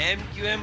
MQM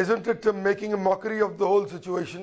isn't it making a mockery of the whole situation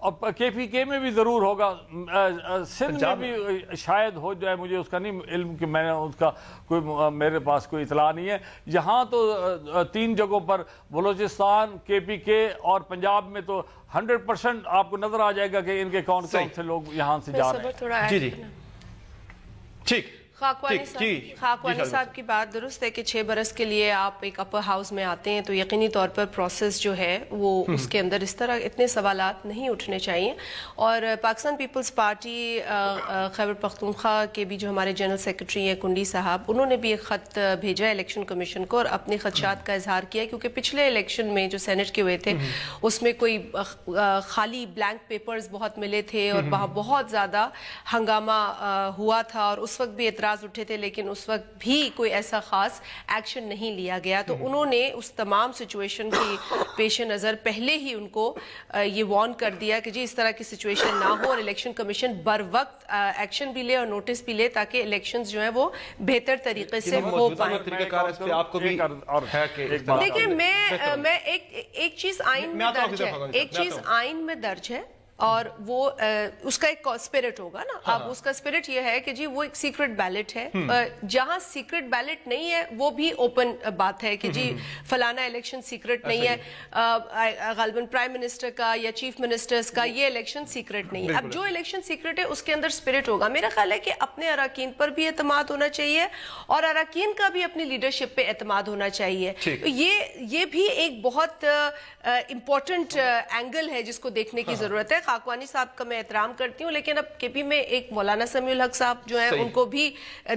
اور KPK میں بھی ضرور ہوگا, سندھ میں بھی شاید ہو جائے, مجھے اس کا نہیں علم کہ میں نے اس کا کوئی, میرے پاس کوئی اطلاع نہیں ہے. یہاں تو 3 جگہوں پر بلوچستان, KPK اور پنجاب میں تو 100% آپ کو نظر آ جائے گا کہ ان کے کون سے لوگ یہاں سے جا رہے ہیں. جی ٹھیک. خاکوانی صاحب کی بات درست ہے کہ 6 برس کے لیے آپ ایک اپر ہاؤس میں آتے ہیں تو یقینی طور پر پروسیس جو ہے وہ اس کے اندر اس طرح اتنے سوالات نہیں اٹھنے چاہیے. اور پاکستان پیپلز پارٹی خیبر پختونخوا کے بھی جو ہمارے جنرل سیکرٹری ہیں کنڈی صاحب, انہوں نے بھی ایک خط بھیجا الیکشن کمیشن کو اور اپنے خدشات کا اظہار کیا, کیونکہ پچھلے الیکشن میں جو سینٹ کے ہوئے تھے اس میں کوئی خالی بلینک پیپرز بہت ملے تھے اور وہاں بہت زیادہ ہنگامہ ہوا تھا, اور اس وقت بھی اعتراض اٹھے تھے, لیکن اس وقت بھی کوئی ایسا خاص ایکشن نہیں لیا گیا. تو انہوں نے اس تمام سچویشن کی پیش نظر پہلے ہی ان کو یہ وارن کر دیا کہ جی اس طرح کی سچویشن نہ ہو, اور الیکشن کمیشن بر وقت ایکشن بھی لے اور نوٹس بھی لے تاکہ الیکشنز جو ہیں وہ بہتر طریقے سے ہو پائیں. دیکھیں میں ایک چیز آئین میں درج ہے, ایک چیز آئین میں درج ہے اور وہ اس کا ایک اسپرٹ ہوگا نا. اب اس کا اسپرٹ یہ ہے کہ جی وہ ایک سیکرٹ بیلٹ ہے, جہاں سیکرٹ بیلٹ نہیں ہے وہ بھی اوپن بات ہے کہ جی فلانا الیکشن سیکرٹ نہیں ہے, غالباً پرائم منسٹر کا یا چیف منسٹرز کا یہ الیکشن سیکرٹ نہیں ہے. اب جو الیکشن سیکرٹ ہے اس کے اندر اسپرٹ ہوگا. میرا خیال ہے کہ اپنے اراکین پر بھی اعتماد ہونا چاہیے اور اراکین کا بھی اپنی لیڈرشپ پہ اعتماد ہونا چاہیے. یہ بھی ایک بہت امپورٹنٹ اینگل ہے جس کو دیکھنے کی ضرورت ہے. خاکوانی صاحب کا میں احترام کرتی ہوں, لیکن اب KP میں ایک مولانا سمیع الحق صاحب جو ہیں ان کو بھی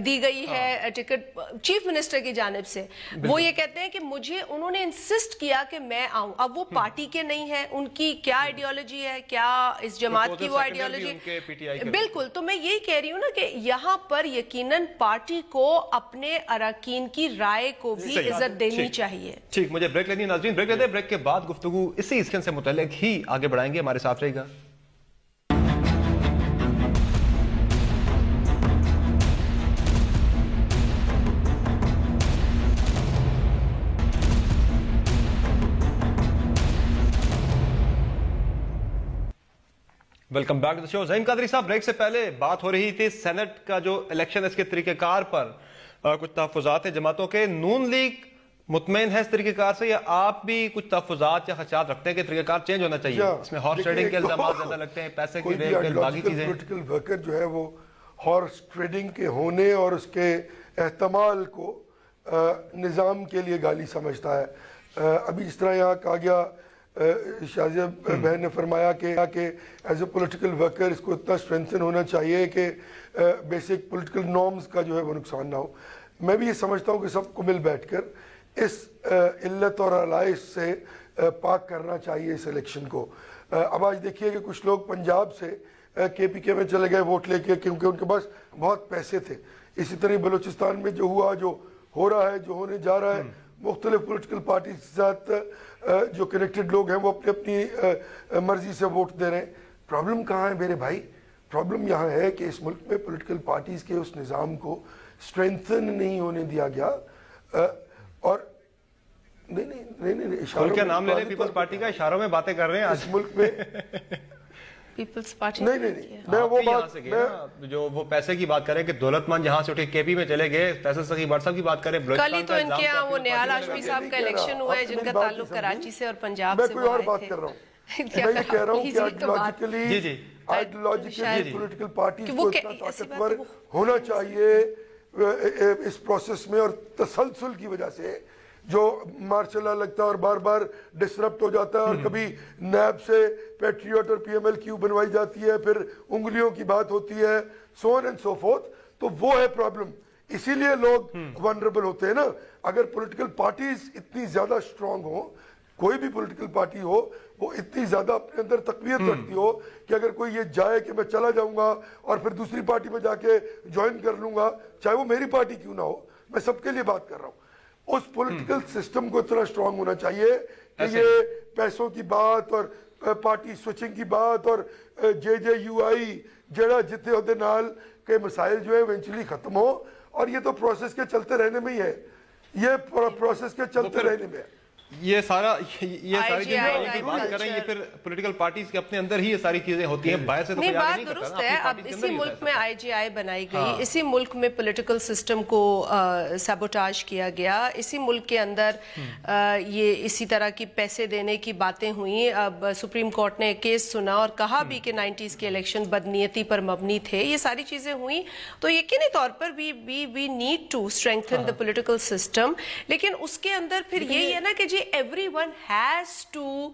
دی گئی ہے ٹکٹ چیف منسٹر کی جانب سے. وہ یہ کہتے ہیں کہ مجھے انہوں نے انسسٹ کیا کہ میں آؤں. اب وہ پارٹی کے نہیں ہیں, ان کی کیا آئیڈیالوجی ہے, کیا اس جماعت کی وہ آئیڈیالوجی, بالکل. تو میں یہی کہہ رہی ہوں نا کہ یہاں پر یقیناً پارٹی کو اپنے اراکین کی رائے کو بھی عزت دینی چاہیے. ٹھیک, مجھے بریک لینی ہے ناظرین, بریک لیتے ہیں. بریک کے بعد گفتگو اسی سیکشن سے متعلق ہی آگے بڑھائیں گے. ہمارے ساتھ رہے گا. ویلکم بیک ٹو دی شو. زہین قادری صاحب, بریک سے پہلے بات ہو رہی تھی سینٹ کا جو الیکشن ہے اس کے طریقہ کار پر, کچھ تحفظات ہیں جماعتوں کے. نون لیگ مطمئن ہے اس طریقہ کار سے, یا آپ بھی کچھ تحفظات یا خدشات رکھتے ہیں کہ طریقہ کار چینج ہونا چاہیے؟ اس میں ہارس ٹریڈنگ کے الزامات زیادہ لگتے ہیں, پیسے کی ریل کے باقی چیزیں. پولیٹیکل ورکر جو ہے وہ ہارس ٹریڈنگ کے ہونے اور اس کے احتمال کو نظام کے لیے گالی سمجھتا ہے. ابھی جس طرح یہاں کہا گیا, شازیہ بہن نے فرمایا کہ ایز اے پولیٹیکل ورکر اس کو اتنا اسٹرینتھن ہونا چاہیے کہ بیسک پولیٹیکل نارمز کا جو ہے وہ نقصان نہ ہو. میں بھی یہ سمجھتا ہوں کہ سب کو مل بیٹھ کر اس علت اور علائش سے پاک کرنا چاہیے اس الیکشن کو. اب آج دیکھیے کہ کچھ لوگ پنجاب سے KPK میں چلے گئے ووٹ لے کے کیونکہ ان کے پاس بہت پیسے تھے. اسی طرح بلوچستان میں جو ہوا, جو ہو رہا ہے, جو ہونے جا رہا ہے, مختلف پولیٹیکل پارٹی کے ساتھ جو کنیکٹڈ لوگ ہیں وہ اپنی اپنی مرضی سے ووٹ دے رہے ہیں. پرابلم کہاں ہے میرے بھائی؟ پرابلم یہاں ہے کہ اس ملک میں پولیٹیکل پارٹیز کے اس نظام کو اسٹرینتھن نہیں ہونے دیا گیا. اور نہیں اشاروں کا نام لے لیں, پیپلز پارٹی کا اشاروں میں باتیں کر رہے ہیں اس ملک میں. پیپلز پارٹی میں وہ بات جو وہ پیسے کی بات کریں کہ دولت مند جہاں سے اٹھے KP میں چلے گئے, فیصل سخی بٹ صاحب کی بات کریں. کل ہی تو ان کے یہاں وہ نیال ہاشمی صاحب کا الیکشن ہوا ہے جن کا تعلق کراچی سے اور پنجاب سے. میں کوئی اور بات کر رہا ہوں, میں یہ کہہ رہا ہوں کہ آئیڈیالوجیکلی پولیٹیکل پارٹیز کو اتنا طاقتور ہونا چاہیے اس پروسیس میں, اور تسلسل کی وجہ سے جو مارشاء اللہ لگتا ہے اور بار بار ڈسرپٹ ہو جاتا ہے, اور کبھی نیب سے پیٹریوٹ اور PMLQ بنوائی جاتی ہے, پھر انگلیوں کی بات ہوتی ہے, so on and so forth. تو وہ ہے پرابلم, اسی لیے لوگ ونربل ہوتے ہیں نا. اگر پولیٹیکل پارٹیز اتنی زیادہ اسٹرانگ ہوں, کوئی بھی پولیٹیکل پارٹی ہو وہ اتنی زیادہ اپنے اندر تقویت رکھتی ہو کہ اگر کوئی یہ جائے کہ میں چلا جاؤں گا اور پھر دوسری پارٹی میں جا کے جوائن کر لوں گا, چاہے وہ میری پارٹی کیوں نہ ہو, میں سب کے لیے بات کر رہا ہوں. اس پولیٹیکل سسٹم کو اتنا اسٹرانگ ہونا چاہیے کہ یہ پیسوں کی بات اور پارٹی سوئچنگ کی بات اور JJUI جڑا جتے ہوتے نال کے مسائل جو ہے ایونچولی ختم ہو. اور یہ تو پروسیس کے چلتے رہنے میں ہی ہے, یہ پروسیس کے چلتے رہنے میں ہے. یہ ساری چیزیں کی بات کر رہے ہیں، یہ پھر پولیٹیکل پارٹیز کے اپنے اندر ہی یہ ساری چیزیں ہوتی ہیں، باہر سے تو نہیں، کوئی آگے بات نہیں کرتا درست نا، ہے. اپنی اب پارٹی کے اسی اندر ہی ملک میں IGI بنائی گئی، ہاں. اسی ملک میں پولیٹیکل سسٹم کو سیبوٹاج کیا گیا، اسی ملک کے اندر یہ اسی طرح کی پیسے دینے کی باتیں ہوئیں. اب سپریم کورٹ نے کیس سنا اور کہا بھی کہ 90s کے الیکشن بدنیتی پر مبنی تھے. یہ ساری چیزیں ہوئیں تو یقینی طور پر we need to strengthen the political system. لیکن اس کے اندر پھر یہی ہے نا کہ جی everyone has to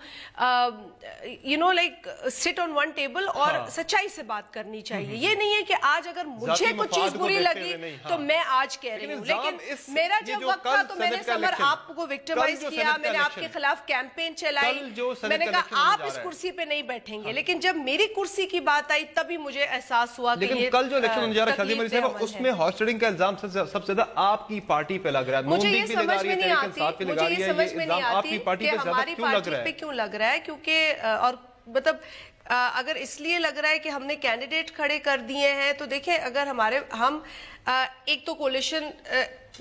like sit on one table اور سچائی سے بات کرنی چاہیے. یہ نہیں ہے کہ آج اگر مجھے کچھ چیز بری لگی تو میں آج کہہ رہی ہوں، لیکن میرا جب وقت تھا تو میں نے سمر آپ کو وکٹمائز کیا، میں نے آپ کے خلاف کیمپین چلائی، میں نے کہا آپ اس کرسی پہ نہیں بیٹھیں گے. لیکن جب میری کرسی کی بات آئی تبھی مجھے احساس ہوا کہ لیکن کل جو الیکشن ہونے جا رہا ہے شادی مری صاحب، اس میں ہارس ٹریڈنگ کا الزام سب سے زیادہ آپ کی پارٹی پہ لگ رہا ہے. مجھے یہ سمجھ میں نہیں آتی کہ ہماری پارٹی پہ کیوں لگ رہا ہے، کیونکہ اور مطلب اگر اس لیے لگ رہا ہے کہ ہم نے کینڈیڈیٹ کھڑے کر دیے ہیں تو دیکھیں اگر ہم ایک تو کولیشن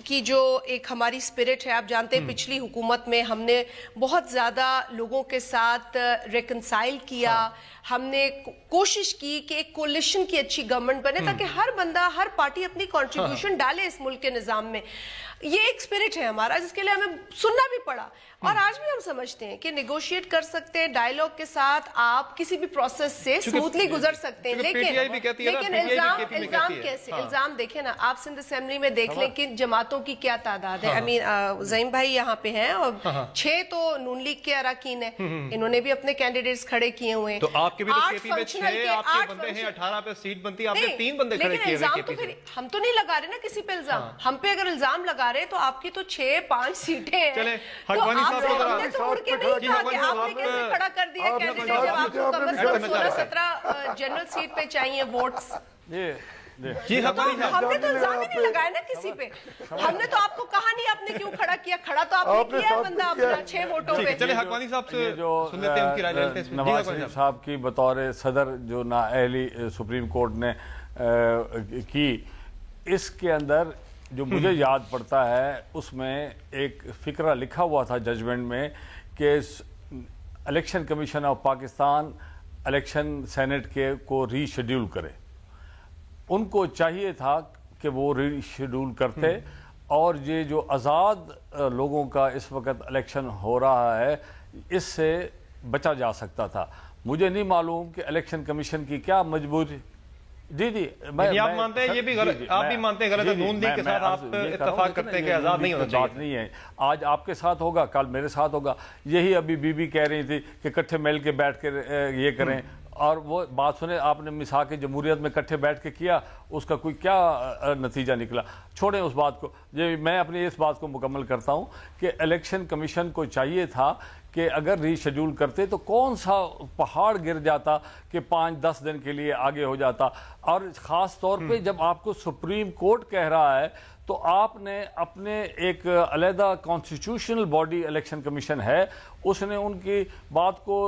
کی جو ایک ہماری اسپرٹ ہے، آپ جانتے ہیں پچھلی حکومت میں ہم نے بہت زیادہ لوگوں کے ساتھ ریکنسائل کیا، ہم نے کوشش کی کہ ایک کولیشن کی اچھی گورنمنٹ بنے تاکہ ہر بندہ ہر پارٹی اپنی کنٹریبیوشن ڈالے اس ملک کے نظام میں. یہ ایک اسپرٹ ہے ہمارا جس کے لیے ہمیں سننا بھی پڑا اور آج بھی ہم سمجھتے ہیں کہ نیگوشیٹ کر سکتے ہیں، ڈائیلاگ کے ساتھ آپ کسی بھی پروسیس سے سموتھلی گزر سکتے ہیں. لیکن الزام کیسے؟ الزام دیکھیں نا، آپ سندھ اسمبلی میں دیکھ لیں کہ جماعتوں کی کیا تعداد ہے. زعیم بھائی یہاں پہ ہیں اور 6 تو نون لیگ کے اراکین ہیں، انہوں نے بھی اپنے کینڈیڈیٹس کھڑے کیے ہوئے ہیں. تو آپ کے بھی تو KP میں 6 آپ کے بندے ہیں، 18 پہ سیٹ بنتی ہے، آپ نے 3 بندے کھڑے کیے ہوئے KP سے. ہم تو نہیں لگا رہے نا کسی پہ الزام، ہم پہ اگر الزام لگا رہے تو آپ کی تو 6-5 سیٹیں ہیں. چلے حقوانی صاحب کو ہم نے تو اڑ کے نہیں کہا کہ آپ نے کیسے کھڑا کر دیا کینڈیڈیٹ جب آپ کو کم از کم 16-17 جنرل سیٹ پہ چاہیے ووٹس. جی ہم نے تو الزام ہی نہیں لگایا نا کسی پہ. ہم نے تو آپ کو کہا نہیں آپ نے کیوں کھڑا کیا، کھڑا تو آپ نے کیا ہے بندہ اپنا 6 ووٹوں پہ. چلے حقوانی صاحب سے سن لیتے ہیں ان کی رائے لیتے ہیں. نواز شریف صاحب کی بطور صدر جو نااہلی سپریم کورٹ نے کی، اس کے اندر جو مجھے یاد پڑتا ہے اس میں ایک فقرہ لکھا ہوا تھا ججمنٹ میں کہ election commission of Pakistan election senate کے کو ری شیڈیول کرے. ان کو چاہیے تھا کہ وہ ری شیڈیول کرتے اور یہ جو آزاد لوگوں کا اس وقت الیکشن ہو رہا ہے اس سے بچا جا سکتا تھا. مجھے نہیں معلوم کہ الیکشن کمیشن کی کیا مجبوری. جی آپ مانتے ہیں یہ بھی غلط، آپ بھی مانتے ہیں غلط ہے، نون لیگ کے ساتھ آپ اتفاق کرتے ہیں کہ آزاد نہیں ہونا چاہیے. بات نہیں ہے، آج آپ کے ساتھ ہوگا کل میرے ساتھ ہوگا. یہی ابھی بی بی کہہ رہی تھی کہ کٹھے مل کے بیٹھ کے یہ کریں، اور وہ بات سنیں آپ نے مساق جمہوریت میں کٹھے بیٹھ کے کیا، اس کا کوئی کیا نتیجہ نکلا. چھوڑیں اس بات کو. میں اپنی اس بات کو مکمل کرتا ہوں کہ الیکشن کمیشن کو چاہیے تھا کہ اگر ری شیڈیول کرتے تو کون سا پہاڑ گر جاتا کہ 5-10 دن کے لیے آگے ہو جاتا. اور خاص طور پہ جب آپ کو سپریم کورٹ کہہ رہا ہے تو آپ نے اپنے ایک علیحدہ کانسٹیٹیوشنل باڈی الیکشن کمیشن ہے، اس نے ان کی بات کو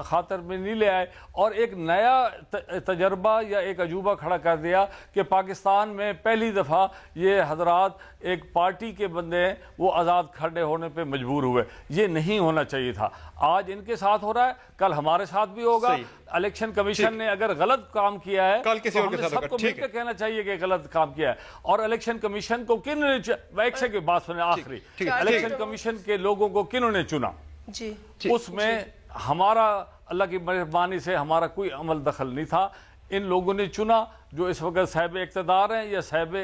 خاطر میں نہیں لے آئے اور ایک نیا تجربہ یا ایک عجوبہ کھڑا کر دیا کہ پاکستان میں پہلی دفعہ یہ حضرات ایک پارٹی کے بندے ہیں وہ آزاد کھڑے ہونے پہ مجبور ہوئے. یہ نہیں ہونا چاہیے تھا. آج ان کے ساتھ ہو رہا ہے، کل ہمارے ساتھ بھی ہوگا. الیکشن کمیشن نے اگر غلط کام کیا ہے تو ہم نے سب کو مل کر کہنا چاہیے کہ غلط کام کیا ہے. اور الیکشن کمیشن کو کنہوں نے ایک سے بات سنیں آخری، الیکشن کمیشن کے لوگوں کو کنہوں نے چنا؟ اس میں ہمارا اللہ کی مہربانی سے ہمارا کوئی عمل دخل نہیں تھا. ان لوگوں نے چنا جو اس وقت صاحب اقتدار ہیں یا صاحب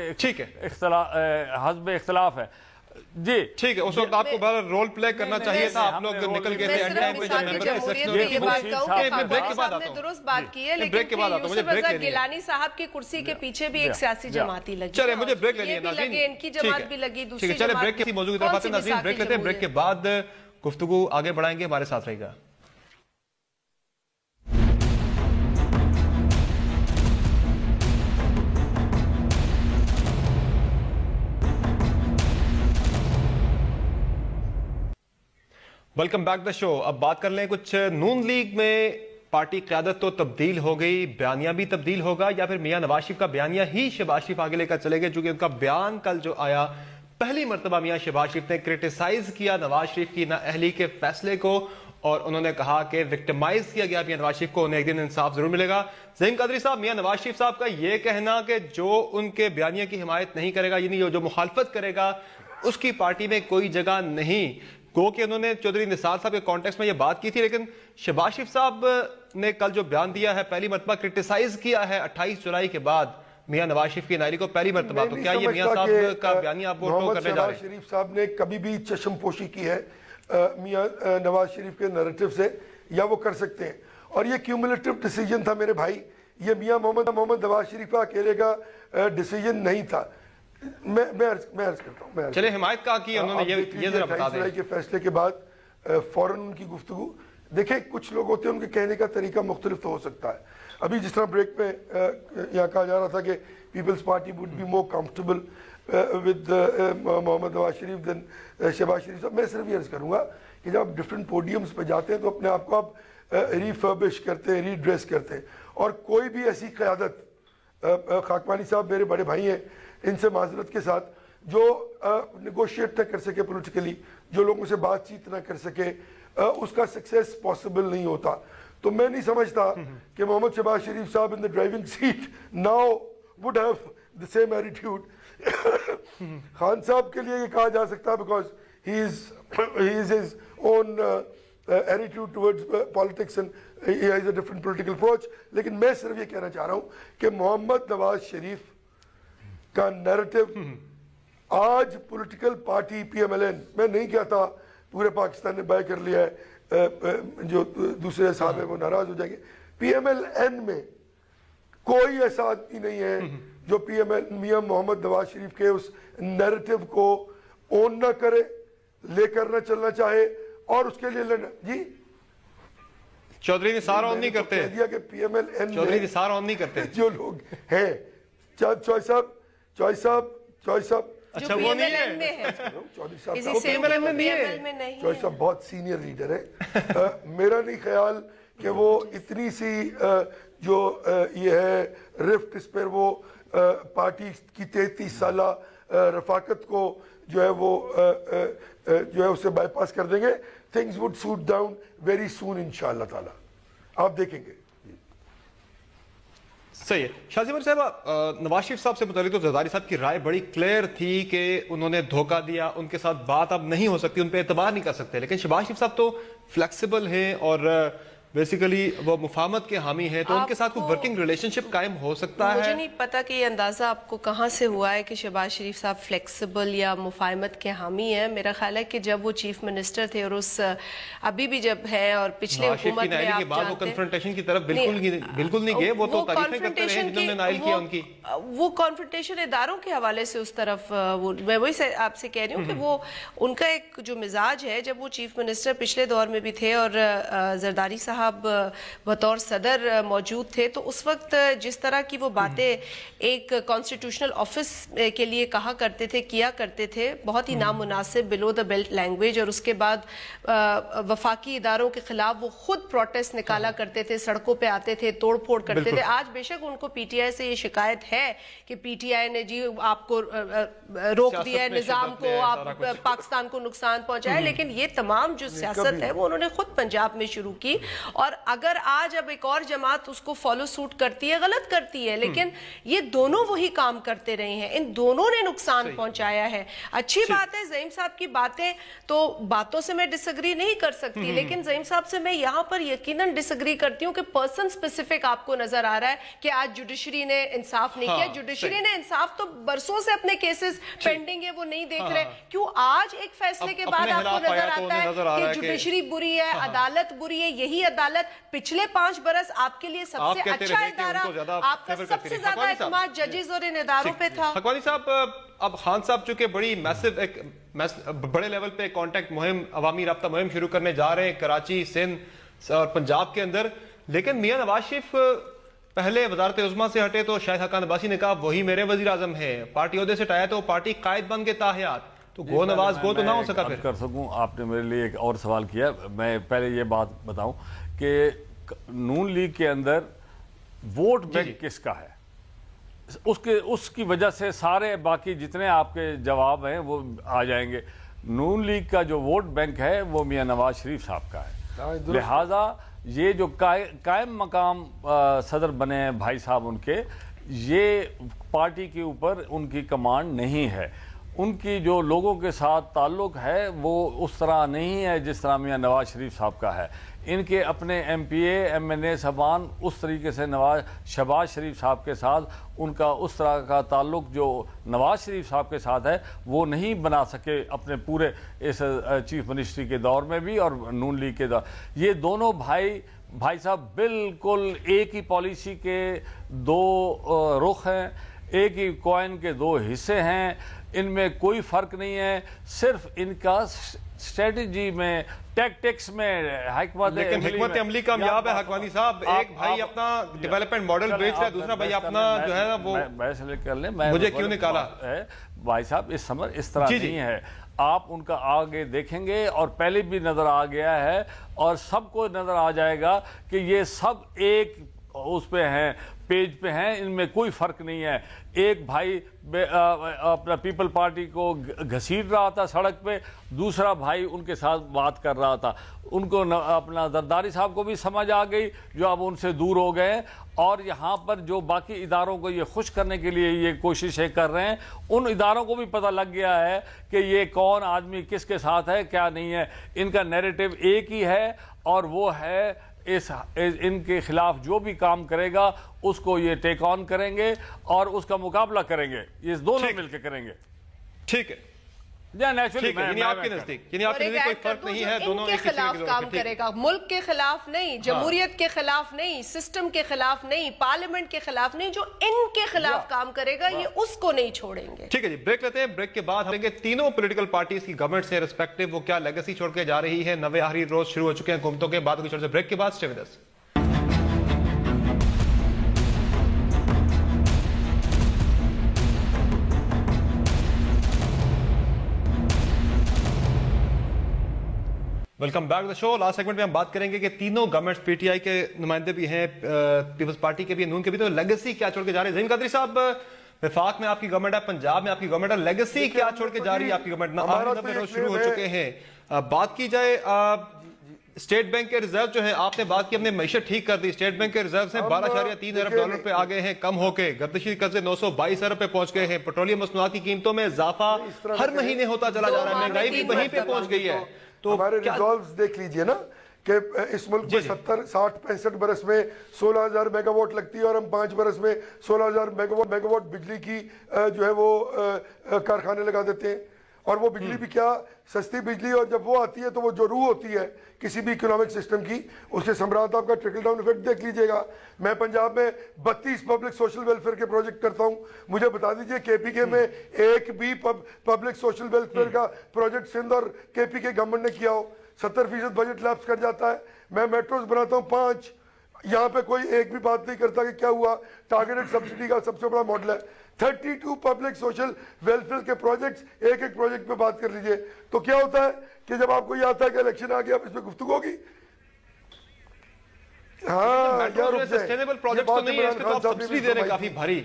حزب اختلاف ہے. جی ٹھیک ہے، اس وقت آپ کو بہت رول پلے کرنا چاہیے تھا. آپ لوگ نکل گئے تھے درست بات کی ہے، لیکن یوسف رضا گیلانی صاحب کی کرسی کے پیچھے بھی ایک سیاسی جماعتی لگی. چلے مجھے بریک لینی ہے ناظرین، ان کی جماعت بھی لگی، دوسری چلے بریک کے موضوع کی طرف آتے ہیں ناظرین. بریک لیتے ہیں، بریک کے بعد گفتگو آگے بڑھائیں گے. ہمارے ساتھ رہے گا. ویلکم بیک دا شو. اب بات کر لیں کچھ نون لیگ میں پارٹی قیادت تو تبدیل ہو گئی، بیانیہ بھی تبدیل ہوگا، یا پھر میاں نواز شریف کا بیانیہ ہی شہباز شریف آگے لے کر چلے گئے؟ چونکہ ان کا بیان کل جو آیا پہلی مرتبہ میاں شہباز شریف نے کرٹیسائز کیا نواز شریف کی نااہلی کے فیصلے کو اور انہوں نے کہا کہ وکٹمائز کیا گیا میاں نواز شریف کو, انہیں ایک دن انصاف ضرور ملے گا. زعیم قادری صاحب, میاں نواز شریف صاحب کا یہ کہنا کہ جو ان کے بیانیے کی حمایت نہیں کرے گا, یعنی جو مخالفت کرے گا اس کی پارٹی میں کوئی جگہ نہیں, گو کہ انہوں نے چودھری نثار صاحب کے کانٹیکس میں یہ بات کی تھی, لیکن شہباز شریف صاحب نے کل جو بیان دیا ہے پہلی مرتبہ کرٹیسائز کیا ہے 28 جولائی کے بعد میاں نواز شریف کی نااہلی کو پہلی مرتبہ, تو کیا یہ میاں صاحب کا بیانیہ آپ وہ ٹو کرنے جا رہے ہیں؟ شریف صاحب نے کبھی بھی چشم پوشی کی ہے میاں نواز شریف کے نیریٹو سے, یا وہ کر سکتے ہیں, اور یہ کیومولیٹو ڈیسیجن تھا میرے بھائی, یہ میاں محمد نواز شریف کا اکیلے کا ڈیسیجن نہیں تھا. میں عرض کرتا ہوں, چلے حمایت کا کی انہوں نے یہ ذرا بتا دیں. کے فیصلے کے بعد فوراً ان کی گفتگو دیکھیں, کچھ لوگ ہوتے ہیں ان کے کہنے کا طریقہ مختلف تو ہو سکتا ہے. ابھی جس طرح بریک میں یہاں کہا جا رہا تھا کہ Peoples Party would be more comfortable with Muhammad Nawaz Sharif then Shahbaz Sharif صاحب, میں صرف یہ عرض کروں گا کہ جب آپ ڈفرینٹ پوڈیمز پہ جاتے ہیں تو اپنے آپ کو آپ ریفربش کرتے ہیں, ریڈریس کرتے ہیں, اور کوئی بھی ایسی قیادت, خاکوانی صاحب میرے بڑے بھائی ہیں, ان سے معذرت کے ساتھ, جو نیگوشیٹ نہ کر سکے پولیٹیکلی, جو لوگوں سے بات چیت نہ کر سکے, اس کا سکسیس پاسبل نہیں ہوتا. تو میں نہیں سمجھتا کہ محمد شہباز شریف صاحب in the driving seat now would have the same attitude. Khan صاحب کے لیے یہ کہا جا سکتا ہے because he is his own attitude towards politics and he has a different political approach. لیکن میں صرف یہ کہنا چاہ رہا ہوں کہ محمد نواز شریف کا نیریٹو آج political party P M L N, میں نہیں کہتا پورے پاکستان نے بائے کر لیا ہے, جو دوسرے صاحب ہیں وہ ناراض ہو جائیں گے, پی ایم ایل این میں کوئی ایسا آدمی نہیں ہے جو پی ایم ایل میاں محمد نواز شریف کے اس نیریٹو کو اون نہ کرے, لے کر نہ چلنا چاہے, اور اس کے لیے لڑنا. جی چودھری نثار آن نہیں کرتے, کہہ دیا کہ P M L N Chaudhry Nisar own نہیں کرتے جو لوگ ہیں, چوائس صاحب اچھا وہ نہیں ہے, چوائس صاحب بہت سینئر لیڈر ہے. میرا نہیں خیال کہ وہ اتنی سی جو یہ ہے رفٹ, اس پر وہ پارٹی کی 33 سالہ رفاقت کو جو ہے وہ جو ہے اسے بائی پاس کر دیں گے. Things would sort down very soon انشاءاللہ تعالی, آپ دیکھیں گے. صحیح ہے. شاہ زیور صاحب, نواز شریف صاحب سے متعلق تو زرداری صاحب کی رائے بڑی کلیئر تھی کہ انہوں نے دھوکہ دیا, ان کے ساتھ بات اب نہیں ہو سکتی, ان پہ اعتبار نہیں کر سکتے. لیکن شہباز شریف صاحب تو فلیکسیبل ہیں اور بیسیکلی وہ مفاہمت کے حامی ہیں, تو ان کے ساتھ کوئی ورکنگ ریلیشن شپ قائم ہو سکتا ہے؟ مجھے نہیں پتا کہ یہ اندازہ آپ کو کہاں سے ہوا ہے کہ شہباز شریف صاحب فلیکسیبل یا مفاہمت کے حامی ہیں. میرا خیال ہے کہ جب وہ چیف منسٹر تھے اور اس ابھی بھی جب ہے اور پچھلے حکومت میں آپ جانتے ہیں, وہ کنفرنٹیشن کی طرف بالکل نہیں گئے, وہ تو تعریفیں کرتے رہے جنہوں نے نائل کیا ان کی. وہ کانفرنٹیشن اداروں کے حوالے سے اس طرف, میں وہی آپ سے کہہ رہی ہوں کہ وہ ان کا ایک جو مزاج ہے, جب وہ چیف منسٹر پچھلے دور میں بھی تھے اور زرداری صاحب بطور صدر موجود تھے, تو اس وقت جس طرح کی وہ باتیں ایک کانسٹیٹیوشنل آفس کے لیے کہا کرتے تھے, کیا کرتے تھے, بہت ہی نامناسب بلو دا بیلٹ لینگویج, اور اس کے بعد وفاقی اداروں کے خلاف وہ خود پروٹیسٹ نکالا کرتے تھے, سڑکوں پہ آتے تھے, توڑ پھوڑ کرتے تھے. آج بے شک ان کو پی ٹی آئی سے یہ شکایت ہے کہ پی ٹی آئی نے جی آپ کو روک دیا ہے, نظام کو, آپ پاکستان کو نقصان پہنچایا, لیکن یہ تمام جو سیاست ہے وہ انہوں نے خود پنجاب میں شروع کی. اور اگر آج اب ایک اور جماعت اس کو فالو سوٹ کرتی ہے, غلط کرتی ہے, لیکن یہ دونوں وہی کام کرتے رہے ہیں, ان دونوں نے نقصان پہنچایا ہے. اچھی بات ہے زعیم صاحب کی باتیں, تو باتوں سے میں ڈس ایگری نہیں کر سکتی, لیکن زعیم صاحب سے میں یہاں پر یقیناً ڈس ایگری کرتی ہوں کہ پرسن اسپیسیفک آپ کو نظر آ رہا ہے کہ آج جوڈیشری نے انصاف نہیں کیا. جوڈیشری نے انصاف تو برسوں سے اپنے کیسز پینڈنگ ہے وہ نہیں دیکھ رہے, کیوں آج ایک فیصلے کے بعد آپ کو نظر آتا ہے کہ جوڈیشری بری ہے, عدالت بری ہے. یہی عدالت پچھلے 5 برس آپ کے لیے سب سے اچھا ادارہ, آپ کا سب سے زیادہ اعتماد ججز اور ان اداروں پہ تھا. حقوانی صاحب, اب خان صاحب چونکہ بڑی میسو ایک بڑے لیول پہ کانٹیکٹ مہم, عوامی رابطہ مہم شروع کرنے جا رہے ہیں کراچی, سندھ اور پنجاب کے اندر, لیکن میاں نواز شریف پہلے وزارت عظمیٰ سے ہٹے تو شاہد حقان عباسی نے کہا وہی میرے وزیر اعظم ہیں, پارٹی عہدے سے ہٹایا تو پارٹی قائد بن کے تاحیات, تو گو نواز گو تو نہ ہو سکا. پھر کر سکوں, آپ نے میرے لیے ایک اور سوال کیا, میں پہلے یہ بات بتاؤں کہ نون لیگ کے اندر ووٹ بینک کس کا ہے؟ اس کی وجہ سے سارے باقی جتنے آپ کے جواب ہیں وہ آ جائیں گے. نون لیگ کا جو ووٹ بینک ہے وہ میاں نواز شریف صاحب کا ہے, لہٰذا یہ جو قائم مقام صدر بنے ہیں بھائی صاحب ان کے, یہ پارٹی کے اوپر ان کی کمانڈ نہیں ہے. ان کی جو لوگوں کے ساتھ تعلق ہے وہ اس طرح نہیں ہے جس طرح میاں نواز شریف صاحب کا ہے. ان کے اپنے M P A M N A صاحبان اس طریقے سے شہباز شریف صاحب کے ساتھ ان کا اس طرح کا تعلق جو نواز شریف صاحب کے ساتھ ہے وہ نہیں بنا سکے اپنے پورے اس چیف منسٹری کے دور میں بھی اور نون لیگ کے دور. یہ دونوں بھائی صاحب بالکل ایک ہی پالیسی کے دو رخ ہیں, ایک ہی کوائن کے دو حصے ہیں, ان میں کوئی فرق نہیں ہے. صرف ان کا اسٹریٹجی میں ٹیکٹکس میں لیکن حکمت عملی کامیاب ہے حقانی صاحب. ایک بھائی اپنا ڈیولپمنٹ ماڈل بیچ رہا ہے, دوسرا بھائی اپنا جو ہے وہ کر لیں. مجھے کیوں نکالا ہے بھائی صاحب, اس طرح نہیں ہے. آپ ان کا آگے دیکھیں گے اور پہلے بھی نظر آ گیا ہے اور سب کو نظر آ جائے گا کہ یہ سب ایک اس پہ ہیں, پیج پہ ہیں, ان میں کوئی فرق نہیں ہے. ایک بھائی اپنا پیپل پارٹی کو گھسیٹ رہا تھا سڑک پہ, دوسرا بھائی ان کے ساتھ بات کر رہا تھا. ان کو اپنا زرداری صاحب کو بھی سمجھ آ گئی جو اب ان سے دور ہو گئے, اور یہاں پر جو باقی اداروں کو یہ خوش کرنے کے لیے یہ کوششیں کر رہے ہیں ان اداروں کو بھی پتہ لگ گیا ہے کہ یہ کون آدمی کس کے ساتھ ہے کیا نہیں ہے. ان کا نیریٹو ایک ہی ہے اور وہ ہے ان کے خلاف جو بھی کام کرے گا اس کو یہ ٹیک آن کریں گے اور اس کا مقابلہ کریں گے. یہ دونوں مل کے کریں گے. ٹھیک ہے, یعنی آپ کے نزدیک کوئی فرق نہیں ہے, دونوں کے خلاف کام کرے گا, ملک کے خلاف نہیں, جمہوریت کے خلاف نہیں, سسٹم کے خلاف نہیں, پارلیمنٹ کے خلاف نہیں, جو ان کے خلاف کام کرے گا یہ اس کو نہیں چھوڑیں گے. ٹھیک ہے جی, بریک لیتے ہیں. بریک کے بعد ہم تینوں پولیٹیکل پارٹیز کی گورنمنٹ سے ریسپیکٹیو وہ کیا لیگیسی چھوڑ کے جا رہی ہے. 90 آخری روز شروع ہو چکے ہیں حکومتوں کے بعد کی چھوڑ سے. بریک کے بعد stay with us. Welcome back the show. Last segment میں ہم بات کریں گے کہ تینوں گورنمنٹس پی ٹی آئی کے نمائندے بھی ہیں, پیپلز پارٹی کے بھی, نون کے بھی, تو لیگیسی کیا چھوڑ کے جا رہے ہیں. زین قادری صاحب, وفاق میں آپ کی گورنمنٹ ہے, پنجاب میں آپ کی گورنمنٹ ہے, لیگیسی کیا چھوڑ کے جا رہی ہے آپ کی گورنمنٹ؟ 90 روز شروع ہو چکے ہیں. بات کی جائے اسٹیٹ بینک کے ریزرو جو ہے, آپ نے بات کی ہم نے معیشت ٹھیک کر دی. اسٹیٹ بینک کے ریزرو ہیں 12.3 ارب ڈالر پہ آ گئے ہیں کم ہو کے. گردشی قرضے 922 ارب پہ پہنچ گئے ہیں. پیٹرولیم مصنوعات کی قیمتوں میں اضافہ ہر مہینے ہوتا چلا جا رہا ہے. مہنگائی بھی وہیں پہ پہنچ گئی ہے. تو ہمارے ریزالوز دیکھ لیجئے نا کہ اس ملک میں 70 60 65 برس میں 16,000 میگا واٹ لگتی ہے اور ہم 5 برس میں 16,000 میگا واٹ بجلی کی جو ہے وہ کارخانے لگا دیتے ہیں. اور وہ بجلی بھی کیا سستی بجلی, اور جب وہ آتی ہے تو وہ جو روح ہوتی ہے کسی بھی اکنامک سسٹم کی, اس کے ثمرات آپ کا ٹرکل ڈاؤن ایفیکٹ دیکھ لیجئے گا. میں پنجاب میں 32 پبلک سوشل ویلفیئر کے پروجیکٹ کرتا ہوں. مجھے بتا دیجئے کے پی کے میں ایک بھی پبلک سوشل ویلفیئر کا پروجیکٹ سندھ اور کے پی کے گورنمنٹ نے کیا ہو. 70% بجٹ لیپس کر جاتا ہے. میں میٹروز بناتا ہوں 5, یہاں پہ کوئی ایک بھی بات نہیں کرتا کہ کیا ہوا. ٹارگیٹڈ سبسڈی کا سب سے بڑا ماڈل ہے. 32 پبلک سوشل ویلفیئر کے پروجیکٹس, ایک ایک پروجیکٹ پہ بات کر لیجئے. تو کیا ہوتا ہے کہ جب آپ کو یہ آتا ہے کہ الیکشن آ گیا اب اس پہ گفتگو ہوگی. ہاں,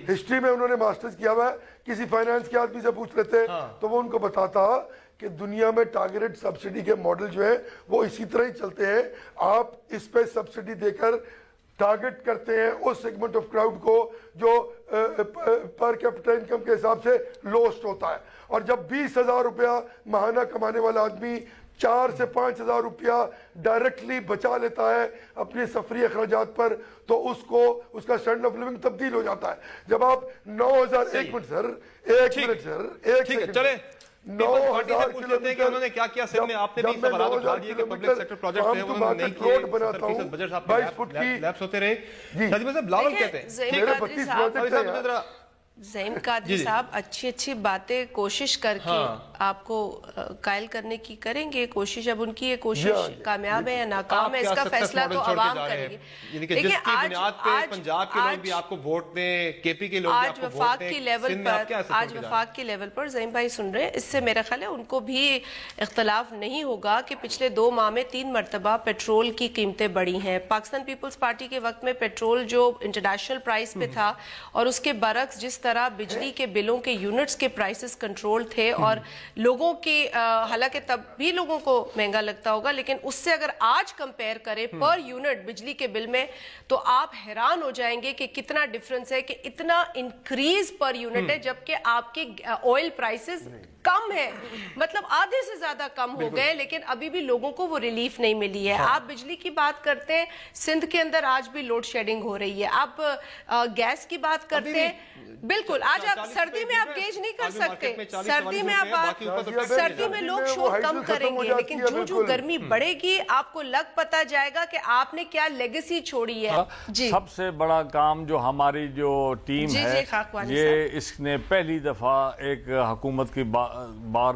ہسٹری میں انہوں نے ماسٹرز کیا ہوا ہے. کسی فائنانس کے آدمی سے پوچھ لیتے تو وہ ان کو بتاتا کہ دنیا میں ٹارگیٹڈ سبسڈی کے ماڈل جو ہیں وہ اسی طرح ہی چلتے ہیں. آپ اس پہ سبسڈی دے کر ٹارگٹ کرتے ہیں اس سیگمنٹ آف کراؤڈ کو جو پر کیپٹا انکم کے حساب سے لوسٹ ہوتا ہے. اور جب 20,000 روپیہ ماہانہ کمانے والا آدمی 4 سے 5,000 روپیہ ڈائریکٹلی بچا لیتا ہے اپنے سفری اخراجات پر, تو اس کو اس کا اسٹینڈرڈ آف لیونگ تبدیل ہو جاتا ہے. جب آپ 9,000 ایک منٹ سر, ایک منٹ سر, ایک سیکنڈ چلے 9,000 کلومیٹر انہوں نے کیا کیا سن میں آپ نے بھی سوالات اٹھا دیے کہ پبلک سیکٹر پروجیکٹ ہیں انہوں نے نہیں کیے, 70% بجٹ صاحب 22 فٹ کی لیپس ہوتے رہے. شاہد صاحب بلاول کہتے ہیں زین قادری صاحب اچھی باتیں کوشش کر کے آپ کو قائل کرنے کی کریں گے کوشش. اب ان کی یہ کوشش کامیاب ہے یا ناکام ہے اس کا فیصلہ تو عوام کریں گے. یعنی کہ جس کی بنیاد پہ پنجاب کے لوگ بھی آپ کو ووٹ دیں, کے پی کے لوگ بھی آپ کو ووٹ دیں, آج وفاق کی لیول پر زعیم بھائی سن رہے ہیں, اس سے میرا خیال ہے ان کو بھی اختلاف نہیں ہوگا کہ پچھلے 2 ماہ میں 3 مرتبہ پیٹرول کی قیمتیں بڑھی ہیں. پاکستان پیپلز پارٹی کے وقت میں پیٹرول جو انٹرنیشنل پرائس پہ تھا اور اس کے برعکس جس طرح بجلی کے بلوں کے یونٹس کے پرائسز کنٹرول تھے اور لوگوں کی, حالانکہ تب بھی لوگوں کو مہنگا لگتا ہوگا, لیکن اس سے اگر آج کمپیئر کریں پر یونٹ بجلی کے بل میں تو آپ حیران ہو جائیں گے کہ کتنا ڈیفرنس ہے, کہ اتنا انکریز پر یونٹ ہے جبکہ آپ کے آئل پرائسز کم ہے, مطلب آدھے سے زیادہ کم ہو گئے, لیکن ابھی بھی لوگوں کو وہ ریلیف نہیں ملی ہے. آپ بجلی کی بات کرتے ہیں, سندھ کے اندر آج بھی لوڈ شیڈنگ ہو رہی ہے. آپ گیس کی بات کرتے ہیں, بالکل آج آپ سردی میں آپ گیج نہیں کر سکتے, سردی میں لوگ شور کم کریں گے, لیکن جو گرمی بڑھے گی آپ کو لگ پتا جائے گا کہ آپ نے کیا لیگیسی چھوڑی ہے. جی سب سے بڑا کام جو ہماری جو ٹیم ہے یہ اس نے پہلی دفعہ ایک حکومت کی بار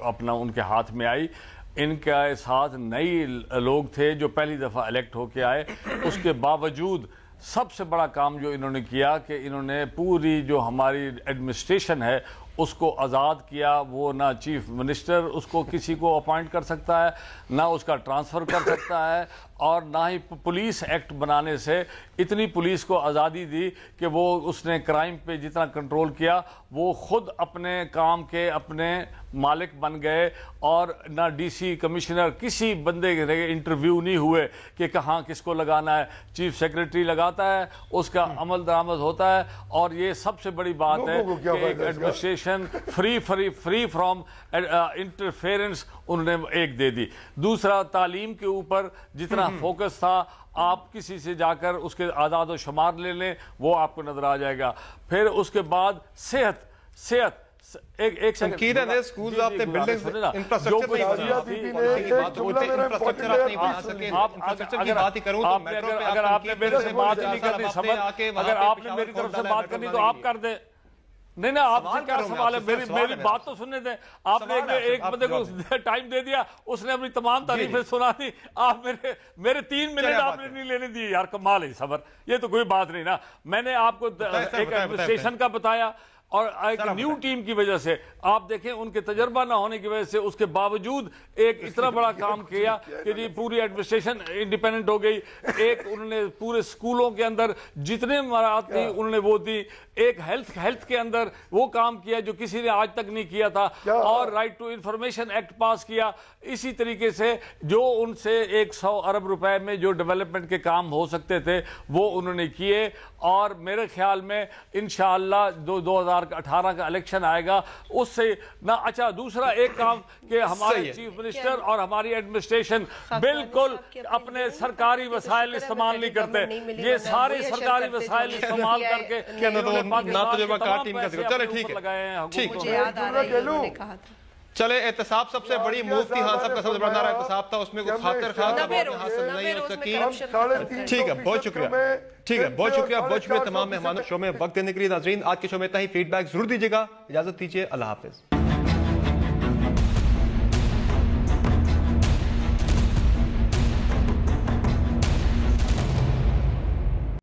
اپنا ان کے ہاتھ میں آئی. ان کے ساتھ نئی لوگ تھے جو پہلی دفعہ الیکٹ ہو کے آئے. اس کے باوجود سب سے بڑا کام جو انہوں نے کیا کہ انہوں نے پوری جو ہماری ایڈمنسٹریشن ہے اس کو آزاد کیا. وہ نہ چیف منسٹر اس کو کسی کو اپوائنٹ کر سکتا ہے, نہ اس کا ٹرانسفر کر سکتا ہے, اور نہ ہی پولیس ایکٹ بنانے سے اتنی پولیس کو آزادی دی کہ وہ اس نے کرائم پہ جتنا کنٹرول کیا وہ خود اپنے کام کے اپنے مالک بن گئے. اور نہ ڈی سی کمشنر کسی بندے کے انٹرویو نہیں ہوئے کہ کہاں کس کو لگانا ہے, چیف سیکریٹری لگاتا ہے, اس کا عمل درآمد ہوتا ہے. اور یہ سب سے بڑی بات ہے کہ ایک ایڈمنسٹریشن فری فرام انٹرفیرنس انہوں نے ایک دے دی. دوسرا تعلیم کے اوپر جتنا فوکس تھا, آپ کسی سے جا کر اس کے اعداد و شمار لے لیں وہ آپ کو نظر آ جائے گا. پھر اس کے بعد صحت ایک تنقید ہے سکولز آپ نے بلڈنگز انفراسٹرکچر کی بات ہوتی ہے, انفراسٹرکچر آپ نہیں بنا سکے. انفراسٹرکچر کی بات ہی کروں تو میٹرو پہ اگر آپ نے میرے سے بات نہیں کرنی صبر, اگر آپ نے میری طرف سے بات کرنی تو آپ کر دیں. نہیں آپ سے کیا سوال ہے, میری بات تو سننے دیں. آپ نے ایک بندے کو ٹائم دے دیا, اس نے اپنی تمام تعریفیں سنا دی, آپ میرے 3 منٹ آپ نے نہیں لینے دی. یار کمال ہے صبر, یہ تو کوئی بات نہیں نا. میں نے آپ کو ایک ایڈمنسٹریشن کا بتایا اور ایک نیو ٹیم کی وجہ سے آپ دیکھیں ان کے تجربہ نہ ہونے کی وجہ سے اس کے باوجود ایک اتنا بڑا کام کیا کہ جی پوری ایڈمنسٹریشن انڈیپینڈنٹ ہو گئی. ایک انہوں نے پورے سکولوں کے اندر جتنے مراحت تھی انہوں نے وہ دی. ایک ہیلتھ کے اندر وہ کام کیا جو کسی نے آج تک نہیں کیا تھا, اور رائٹ ٹو انفارمیشن ایکٹ پاس کیا. اسی طریقے سے جو ان سے 100 ارب روپے میں جو ڈیولپمنٹ کے کام ہو سکتے تھے وہ انہوں نے کیے. اور میرے خیال میں انشاءاللہ 2018 کا الیکشن آئے گا اس سے نہ. اچھا دوسرا ایک کام کہ ہمارے چیف منسٹر اور ہماری ایڈمنسٹریشن بالکل اپنے سرکاری وسائل استعمال نہیں کرتے. یہ سارے سرکاری وسائل استعمال کر کے چلے احتساب سب سے بڑی مفتی خان صاحب کا سب سے بڑا نعرہ احتساب تھا, اس میں کوئی خاطر خواہ حاصل نہیں ہو سکی. ٹھیک ہے, بہت شکریہ. بہت شکریہ تمام مہمانوں شو میں وقت دینے کے لیے. ناظرین آج کے شو میں اتنا ہی. فیڈ بیک ضرور دیجیے گا. اجازت دیجیے, اللہ حافظ.